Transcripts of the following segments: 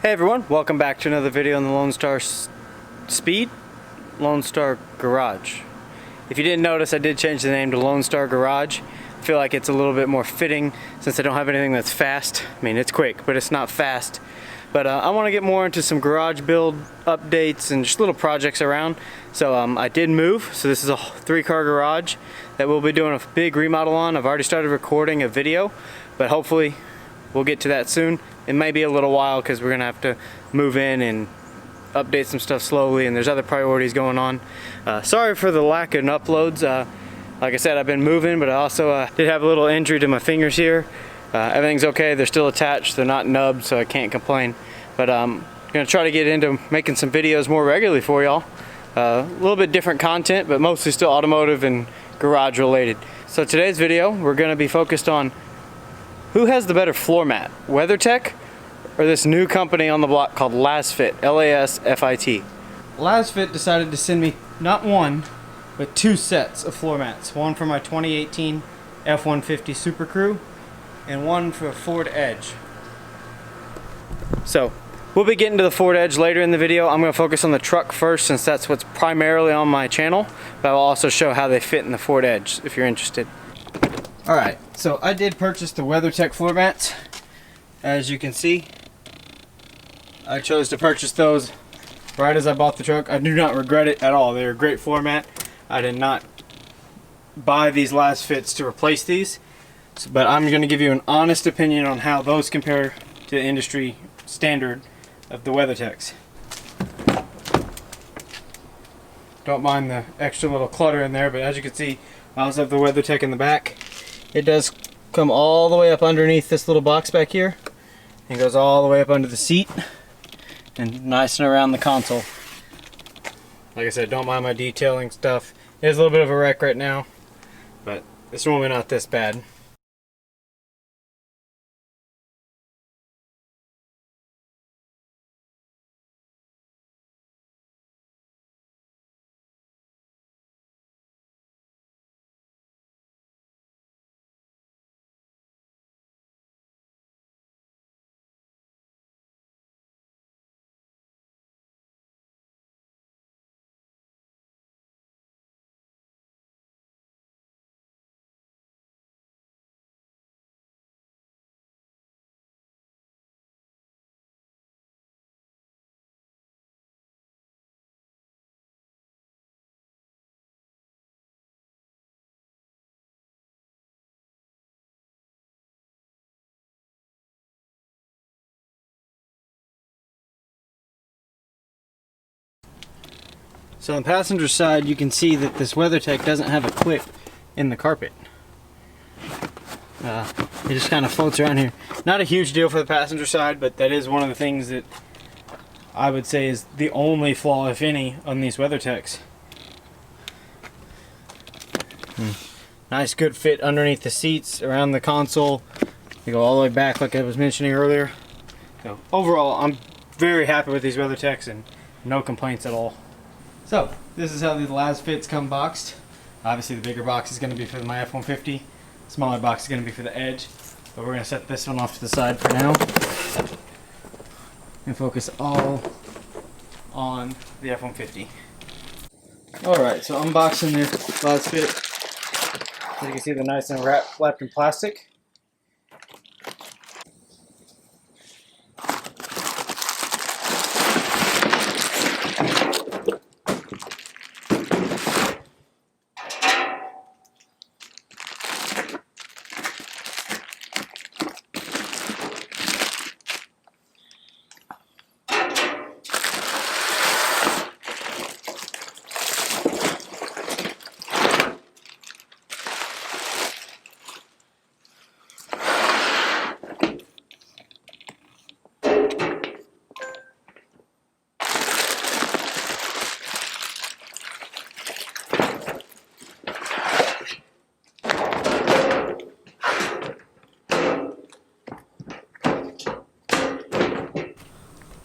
Hey everyone, welcome back to another video on the Lone Star Garage. If you didn't notice, I did change the name to Lone Star Garage. I feel like it's a little bit more fitting since I don't have anything that's fast. I mean, it's quick, but it's not fast. But I want to get more into some garage build updates and just little projects around. So I did move, so this is a 3-car garage that we'll be doing a big remodel on. I've already started recording a video, but hopefully we'll get to that soon. It may be a little while because we're gonna have to move in and update some stuff slowly, and there's other priorities going on. Sorry for the lack of uploads. Like I said, I've been moving, but I also did have a little injury to my fingers here. Everything's okay, they're still attached, they're not nubbed, so I can't complain. But I'm gonna try to get into making some videos more regularly for y'all. A little bit different content, but mostly still automotive and garage related. So today's video, we're gonna be focused on who has the better floor mat, WeatherTech or this new company on the block called LasFit, L-A-S-F-I-T. LasFit decided to send me not one, but 2 sets of floor mats. One for my 2018 F-150 Super Crew and one for Ford Edge. So we'll be getting to the Ford Edge later in the video. I'm going to focus on the truck first since that's what's primarily on my channel, but I'll also show how they fit in the Ford Edge if you're interested. Alright, so I did purchase the WeatherTech floor mats. As you can see, I chose to purchase those right as I bought the truck. I do not regret it at all. They're a great floor mat. I did not buy these LasFits to replace these, but I'm going to give you an honest opinion on how those compare to the industry standard of the WeatherTechs. Don't mind the extra little clutter in there, but as you can see, I also have the WeatherTech in the back. It does come all the way up underneath this little box back here and goes all the way up under the seat and nice and around the console. Like I said, don't mind my detailing stuff. It is a little bit of a wreck right now, but it's normally not this bad. So on the passenger side, you can see that this WeatherTech doesn't have a clip in the carpet. It just kind of floats around here. Not a huge deal for the passenger side, but that is one of the things that I would say is the only flaw, if any, on these WeatherTechs. Nice good fit underneath the seats, around the console. They go all the way back like I was mentioning earlier. So overall, I'm very happy with these WeatherTechs and no complaints at all. So, this is how the LasFits come boxed. Obviously the bigger box is going to be for my F-150. Smaller box is going to be for the Edge. But we're going to set this one off to the side for now. And focus all on the F-150. Alright, so unboxing the LasFit. As you can see, they're nice and wrapped in plastic.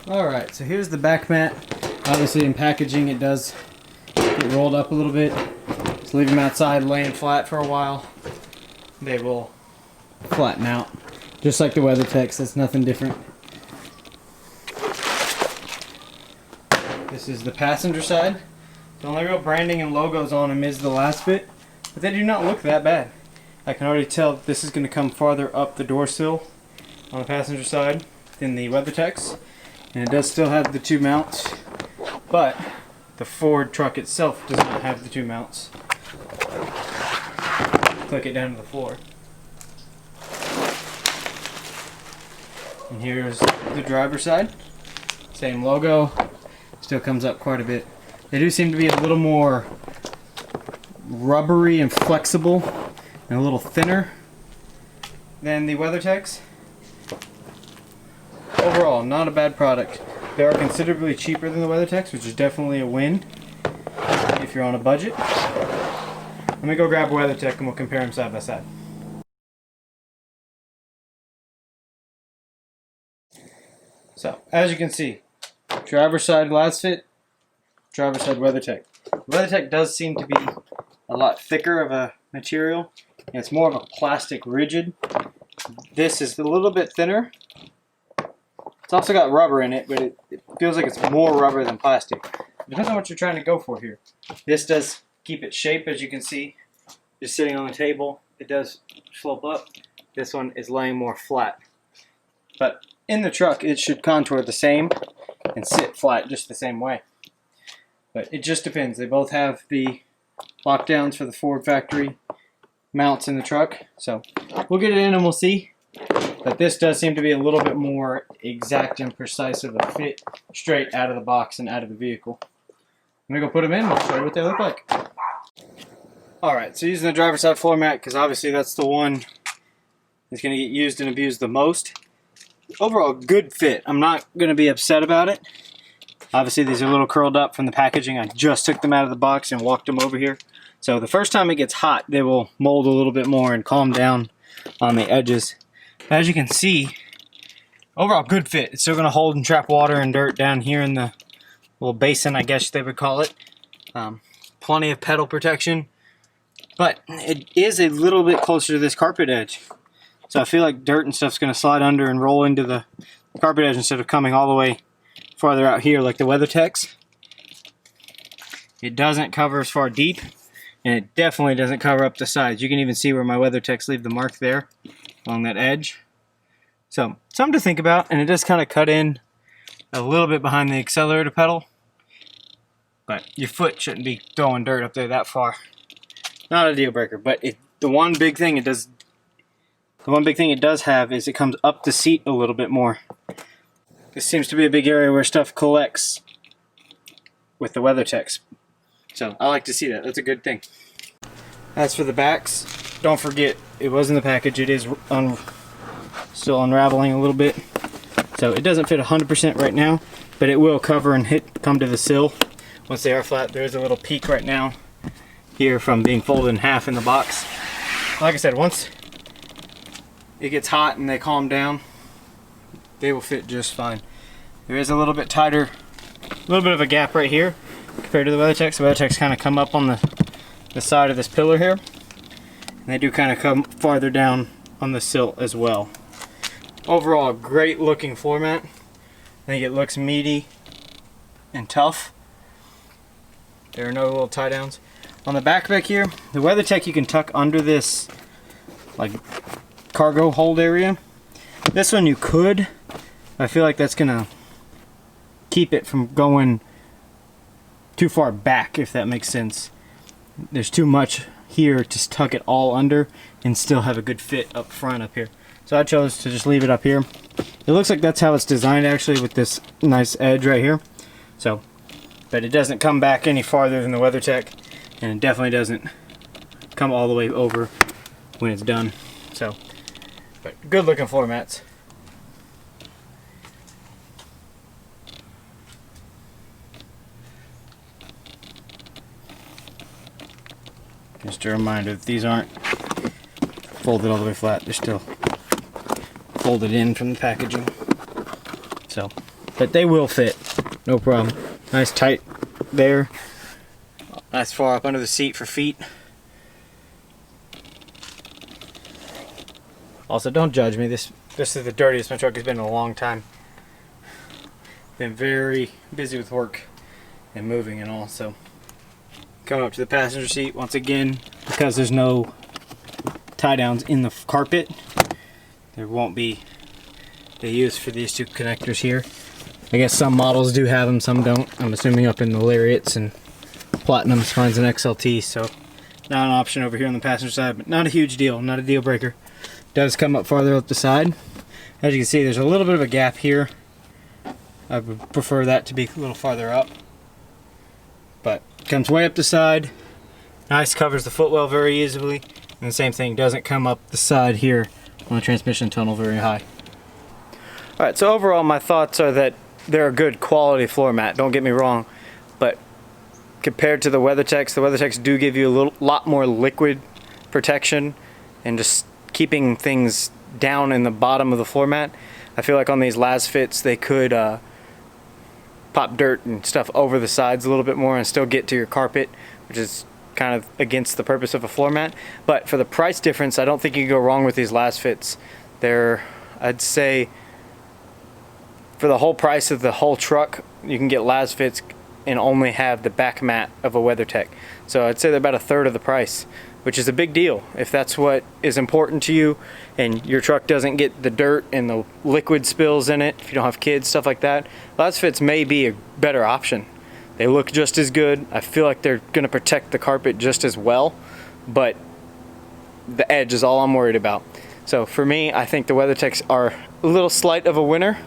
Alright, so here's the back mat. Obviously in packaging it does get rolled up a little bit. Just leave them outside laying flat for a while. They will flatten out. Just like the WeatherTechs, that's nothing different. This is the passenger side. The only real branding and logos on them is the LasFit, but they do not look that bad. I can already tell this is going to come farther up the door sill on the passenger side than the WeatherTech's, and it does still have the 2 mounts, but the Ford truck itself does not have the 2 mounts. Click it down to the floor. And here's the driver's side. Same logo, still comes up quite a bit. They do seem to be a little more rubbery and flexible and a little thinner than the WeatherTech's. Overall, not a bad product. They are considerably cheaper than the WeatherTech's, which is definitely a win if you're on a budget. Let me go grab a WeatherTech and we'll compare them side by side. So, as you can see, driver's side LasFit, driver's side WeatherTech. WeatherTech does seem to be a lot thicker of a material, and it's more of a plastic rigid. This is a little bit thinner. It's also got rubber in it, but it feels like it's more rubber than plastic. Depends on what you're trying to go for here. This does keep its shape, as you can see. Just sitting on the table, it does slope up. This one is laying more flat. But in the truck, it should contour the same and sit flat just the same way. But it just depends. They both have the lockdowns for the Ford factory mounts in the truck. So we'll get it in and we'll see. But this does seem to be a little bit more exact and precise of a fit straight out of the box and out of the vehicle. I'm going to go put them in and I'll show you what they look like. Alright, so using the driver's side floor mat, because obviously that's the one that's going to get used and abused the most. Overall, good fit. I'm not going to be upset about it. Obviously, these are a little curled up from the packaging. I just took them out of the box and walked them over here. So the first time it gets hot, they will mold a little bit more and calm down on the edges. As you can see, overall good fit. It's still going to hold and trap water and dirt down here in the little basin, I guess they would call it. Plenty of pedal protection. But it is a little bit closer to this carpet edge. So I feel like dirt and stuff's going to slide under and roll into the carpet edge instead of coming all the way farther out here like the WeatherTech's. It doesn't cover as far deep, and it definitely doesn't cover up the sides. You can even see where my WeatherTech's leave the mark there along that edge. So something to think about, and it does kind of cut in a little bit behind the accelerator pedal, but your foot shouldn't be throwing dirt up there that far. Not a deal breaker, but the one big thing it does have is it comes up the seat a little bit more. This seems to be a big area where stuff collects with the WeatherTech's. So I like to see that. That's a good thing. As for the backs, don't forget it was in the package. It is still unraveling a little bit. So it doesn't fit 100% right now, but it will cover and come to the sill once they are flat. There is a little peak right now here from being folded in half in the box. Like I said, once it gets hot and they calm down, they will fit just fine. There is a little bit tighter, a little bit of a gap right here compared to the WeatherTech's. The WeatherTech's kind of come up on the side of this pillar here, and they do kind of come farther down on the sill as well. Overall, great looking floor mat. I think it looks meaty and tough. There are no little tie downs. On the back here, the WeatherTech you can tuck under this like cargo hold area. This one you could. I feel like that's gonna keep it from going too far back, if that makes sense. There's too much here to tuck it all under and still have a good fit up front up here. So I chose to just leave it up here. It looks like that's how it's designed actually, with this nice edge right here. So, but it doesn't come back any farther than the WeatherTech, and it definitely doesn't come all the way over when it's done. So, but good looking floor mats. Just a reminder that these aren't folded all the way flat, they're still folded in from the packaging. So, but they will fit, no problem. Nice tight there. Nice far up under the seat for feet. Also, don't judge me. This is the dirtiest my truck has been in a long time. Been very busy with work. and moving and all. So coming up to the passenger seat once again, because there's no tie downs in the carpet, there won't be the use for these two connectors here. I guess some models do have them, some don't. I'm assuming up in the Lariats and Platinums. Mine's an XLT, so not an option over here on the passenger side, but not a huge deal, not a deal breaker. Does come up farther up the side. As you can see, there's a little bit of a gap here. I would prefer that to be a little farther up, but comes way up the side. Nice, covers the footwell very easily, and the same thing, doesn't come up the side here on the transmission tunnel very high. Alright, so overall my thoughts are that they're a good quality floor mat, don't get me wrong, but compared to the WeatherTechs do give you a lot more liquid protection and just keeping things down in the bottom of the floor mat. I feel like on these LasFits they could pop dirt and stuff over the sides a little bit more and still get to your carpet, which is kind of against the purpose of a floor mat. But for the price difference, I don't think you can go wrong with these LasFits. They're, I'd say, for the whole price of the whole truck, you can get LasFits and only have the back mat of a WeatherTech. So I'd say they're about a third of the price, which is a big deal. If that's what is important to you and your truck doesn't get the dirt and the liquid spills in it, if you don't have kids, stuff like that, LasFits may be a better option. They look just as good. I feel like they're gonna protect the carpet just as well, but the edge is all I'm worried about. So for me, I think the WeatherTechs are a little slight of a winner,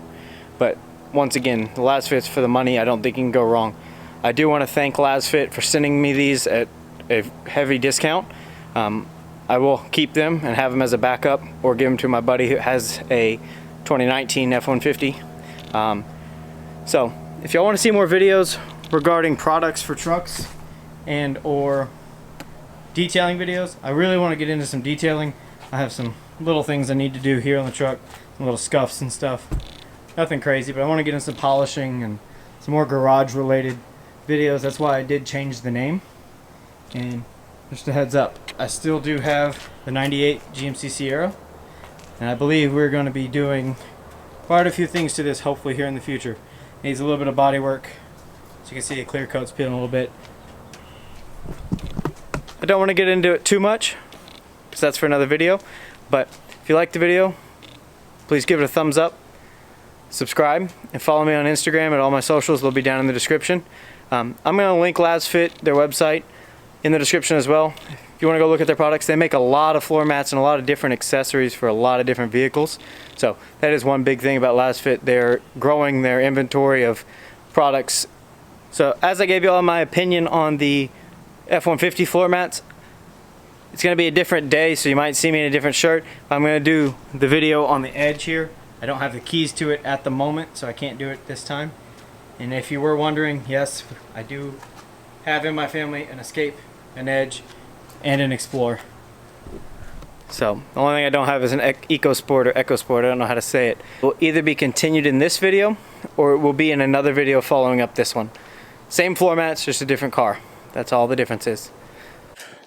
but once again, the LasFits for the money, I don't think you can go wrong. I do want to thank LasFit for sending me these at a heavy discount. I will keep them and have them as a backup, or give them to my buddy who has a 2019 F-150. So if y'all want to see more videos regarding products for trucks and or detailing videos, I really want to get into some detailing. I have some little things I need to do here on the truck, some little scuffs and stuff. Nothing crazy, but I want to get into some polishing and some more garage related videos. That's why I did change the name. And just a heads up, I still do have the 98 GMC Sierra, and I believe we're going to be doing quite a few things to this hopefully here in the future. It needs a little bit of body work. So you can see a clear coat's peeling a little bit. I don't want to get into it too much, because that's for another video, but if you like the video, please give it a thumbs up, subscribe, and follow me on Instagram at all my socials. They'll be down in the description. I'm going to link LasFit, their website, in the description as well. If you want to go look at their products, they make a lot of floor mats and a lot of different accessories for a lot of different vehicles. So that is one big thing about LasFit. They're growing their inventory of products. So as I gave you all my opinion on the F-150 floor mats, it's going to be a different day, so you might see me in a different shirt. I'm going to do the video on the edge here. I don't have the keys to it at the moment, so I can't do it this time. And if you were wondering, yes, I do have in my family an Escape, an Edge, and an Explorer. So the only thing I don't have is an EcoSport or EcoSport. I don't know how to say it. It will either be continued in this video, or it will be in another video following up this one. Same floor mats, just a different car. That's all the difference is.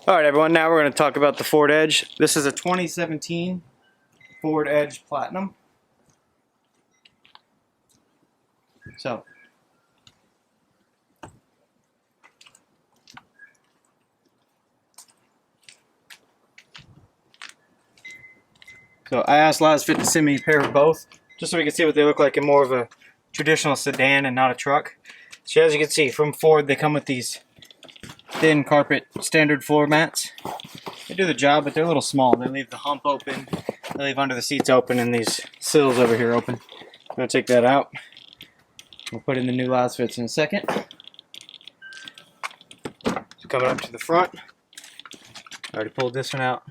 Alright everyone, now we're going to talk about the Ford Edge. This is a 2017 Ford Edge Platinum. So I asked LasFit to send me a pair of both, just so we can see what they look like in more of a traditional sedan and not a truck. So as you can see, from Ford, they come with these thin carpet standard floor mats. They do the job, but they're a little small. They leave the hump open, they leave under the seats open, and these sills over here open. I'm going to take that out. We'll put in the new LasFits in a second. So coming up to the front, I already pulled this one out.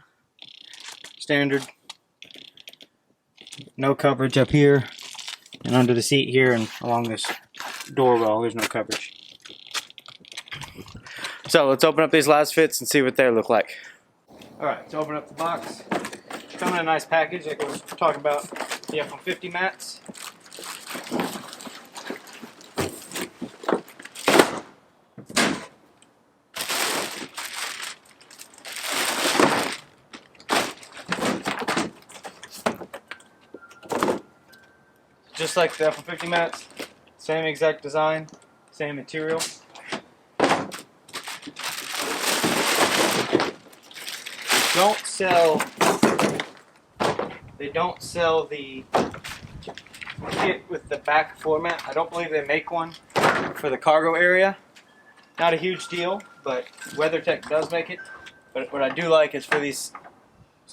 Standard. No coverage up here and under the seat here and along this door well, there's no coverage. So let's open up these LasFits and see what they look like. Alright, let's open up the box. Come in a nice package like we were talking about the F-150 mats. Just like the F-150 mats, same exact design, same material. don't sell the kit with the back floor mat. I don't believe they make one for the cargo area. Not a huge deal, but WeatherTech does make it. But what I do like is for these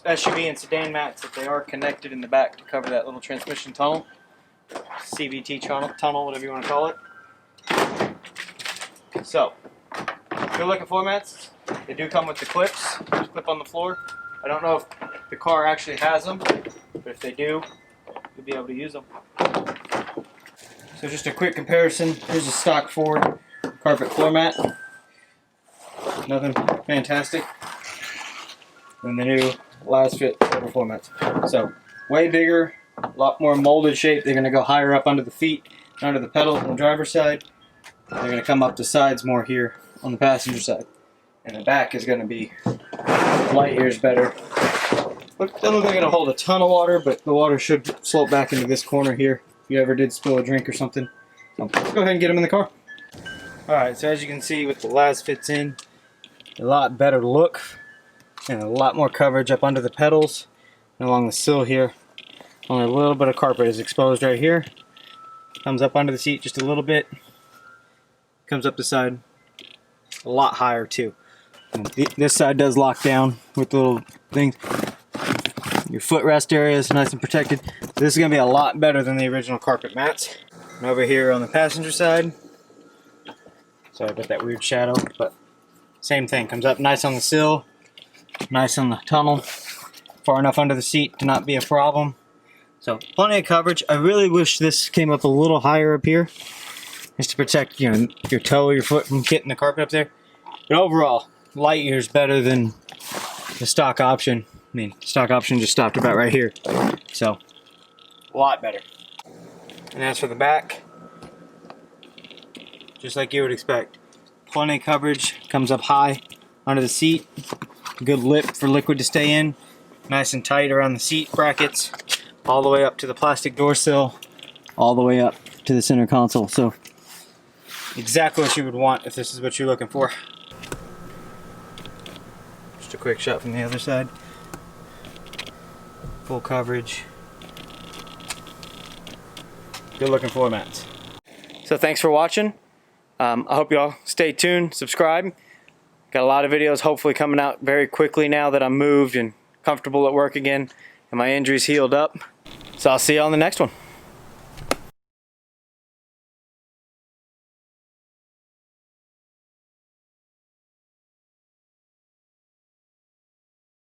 SUV and sedan mats that they are connected in the back to cover that little transmission tunnel, CVT tunnel, whatever you want to call it. So, if you're looking for mats, they do come with the clips, just clip on the floor. I don't know if the car actually has them, but if they do, you'll be able to use them. So just a quick comparison. Here's a stock Ford carpet floor mat. Nothing fantastic. And the new LasFit All floor mats. So way bigger, a lot more molded shape. They're going to go higher up under the feet, under the pedals on the driver's side. They're going to come up the sides more here on the passenger side. And the back is going to be light years better. Doesn't look like it'll hold a ton of water, but the water should slope back into this corner here if you ever did spill a drink or something. So let's go ahead and get them in the car. Alright, so as you can see with the LasFits in, a lot better look and a lot more coverage up under the pedals and along the sill here. Only a little bit of carpet is exposed right here. Comes up under the seat just a little bit. Comes up the side a lot higher too. And this side does lock down with little things. Your footrest area is nice and protected. So this is going to be a lot better than the original carpet mats. And over here on the passenger side, sorry about that weird shadow, but same thing. Comes up nice on the sill, nice on the tunnel, far enough under the seat to not be a problem. So plenty of coverage. I really wish this came up a little higher up here, just to protect, you know, your toe or your foot from hitting the carpet up there. But overall, light years better than the stock option. I mean, stock option just stopped about right here. So, a lot better. And as for the back, just like you would expect. Plenty of coverage, comes up high under the seat. Good lip for liquid to stay in. Nice and tight around the seat brackets. All the way up to the plastic door sill. All the way up to the center console. So, exactly what you would want if this is what you're looking for. Just a quick shot from the other side. Full coverage. Good looking floor mats. So thanks for watching. I hope y'all stay tuned, subscribe. Got a lot of videos hopefully coming out very quickly now that I'm moved and comfortable at work again and my injuries healed up. So I'll see you on the next one.